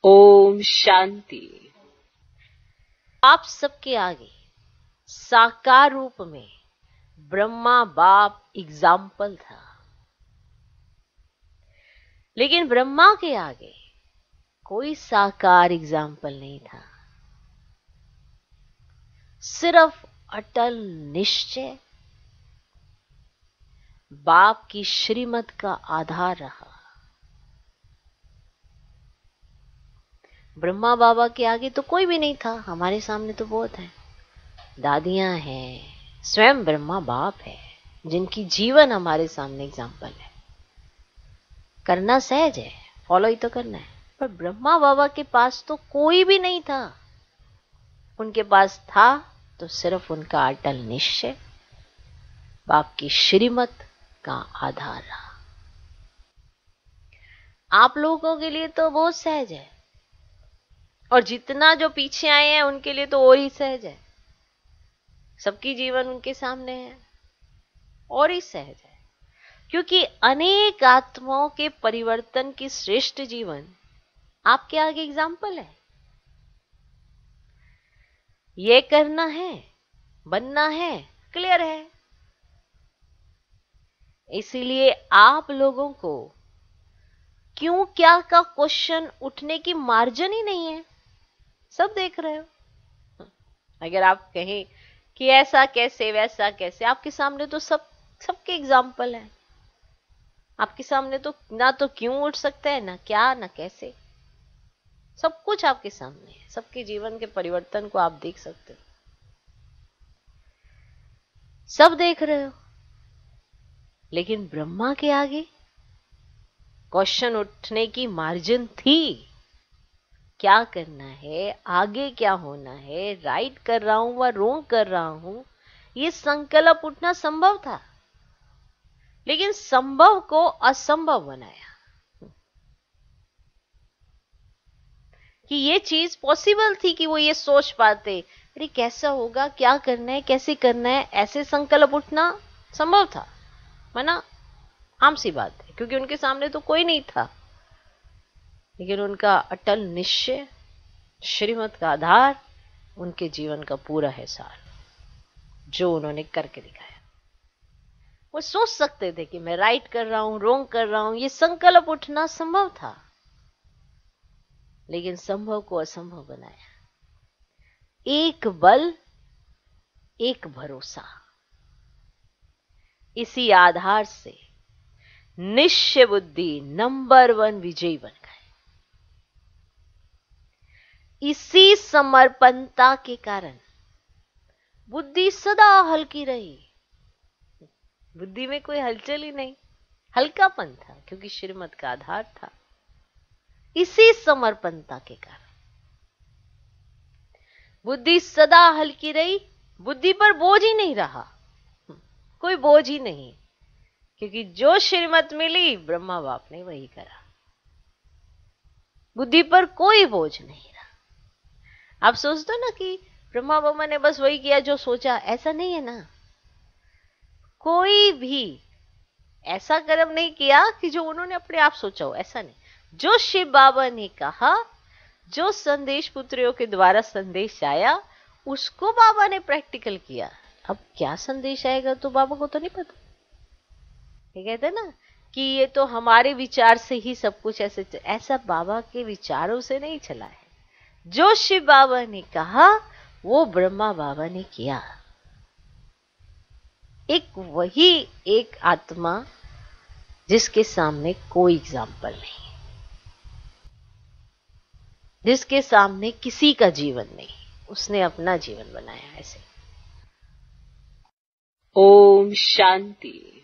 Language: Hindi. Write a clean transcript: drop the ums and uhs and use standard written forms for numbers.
ओम शांति। आप सबके आगे साकार रूप में ब्रह्मा बाप एग्जाम्पल था, लेकिन ब्रह्मा के आगे कोई साकार एग्जाम्पल नहीं था। सिर्फ अटल निश्चय बाप की श्रीमत का आधार रहा। ब्रह्मा बाबा के आगे तो कोई भी नहीं था, हमारे सामने तो बहुत है, दादियां हैं, स्वयं ब्रह्मा बाप है जिनकी जीवन हमारे सामने एग्जाम्पल है। करना सहज है, फॉलो ही तो करना है, पर ब्रह्मा बाबा के पास तो कोई भी नहीं था। उनके पास था तो सिर्फ उनका अटल निश्चय बाप की श्रीमत का आधार रहा। आप लोगों के लिए तो बहुत सहज है, और जितना जो पीछे आए हैं उनके लिए तो और ही सहज है। सबकी जीवन उनके सामने है और ही सहज है, क्योंकि अनेक आत्माओं के परिवर्तन की श्रेष्ठ जीवन आपके आगे एग्जाम्पल है। ये करना है, बनना है, क्लियर है। इसीलिए आप लोगों को क्यों क्या का क्वेश्चन उठने की मार्जिन ही नहीं है। सब देख रहे हो। अगर आप कहें कि ऐसा कैसे वैसा कैसे, आपके सामने तो सबके एग्जाम्पल है। आपके सामने तो ना तो क्यों उठ सकता है, ना क्या, ना कैसे, सब कुछ आपके सामने है। सबके जीवन के परिवर्तन को आप देख सकते हो, सब देख रहे हो। लेकिन ब्रह्मा के आगे क्वेश्चन उठने की मार्जिन थी। क्या करना है, आगे क्या होना है, राइट कर रहा हूं व रोंग कर रहा हूं, ये संकल्प उठना संभव था। लेकिन संभव को असंभव बनाया कि ये चीज पॉसिबल थी कि वो ये सोच पाते, अरे कैसा होगा, क्या करना है, कैसे करना है। ऐसे संकल्प उठना संभव था, माना आम सी बात है, क्योंकि उनके सामने तो कोई नहीं था। लेकिन उनका अटल निश्चय, श्रीमत का आधार, उनके जीवन का पूरा है सार, जो उन्होंने करके दिखाया। वो सोच सकते थे कि मैं राइट कर रहा हूं, रोंग कर रहा हूं, ये संकल्प उठना संभव था। लेकिन संभव को असंभव बनाया। एक बल, एक भरोसा, इसी आधार से निश्चय बुद्धि नंबर 1 विजयी बन गए। इसी समर्पणता के कारण बुद्धि सदा हल्की रही। बुद्धि में कोई हलचल ही नहीं, हल्कापन था, क्योंकि श्रीमत का आधार था। इसी समर्पणता के कारण बुद्धि सदा हल्की रही। बुद्धि पर बोझ ही नहीं रहा, कोई बोझ ही नहीं, क्योंकि जो श्रीमत मिली ब्रह्मा बाप ने वही करा। बुद्धि पर कोई बोझ नहीं रहा। आप सोचते ना कि ब्रह्मा बाबा ने बस वही किया जो सोचा, ऐसा नहीं है ना। कोई भी ऐसा कर्म नहीं किया कि जो उन्होंने अपने आप सोचा हो, ऐसा नहीं। जो शिव बाबा ने कहा, जो संदेश पुत्रियों के द्वारा संदेश आया, उसको बाबा ने प्रैक्टिकल किया। अब क्या संदेश आएगा तो बाबा को तो नहीं पता। ये कहते ना कि ये तो हमारे विचार से ही सब कुछ ऐसा बाबा के विचारों से नहीं चला है। जो शिव बाबा ने कहा वो ब्रह्मा बाबा ने किया। वही एक आत्मा जिसके सामने कोई एग्जाम्पल नहीं, जिसके सामने किसी का जीवन नहीं, उसने अपना जीवन बनाया ऐसे। ओम शांति।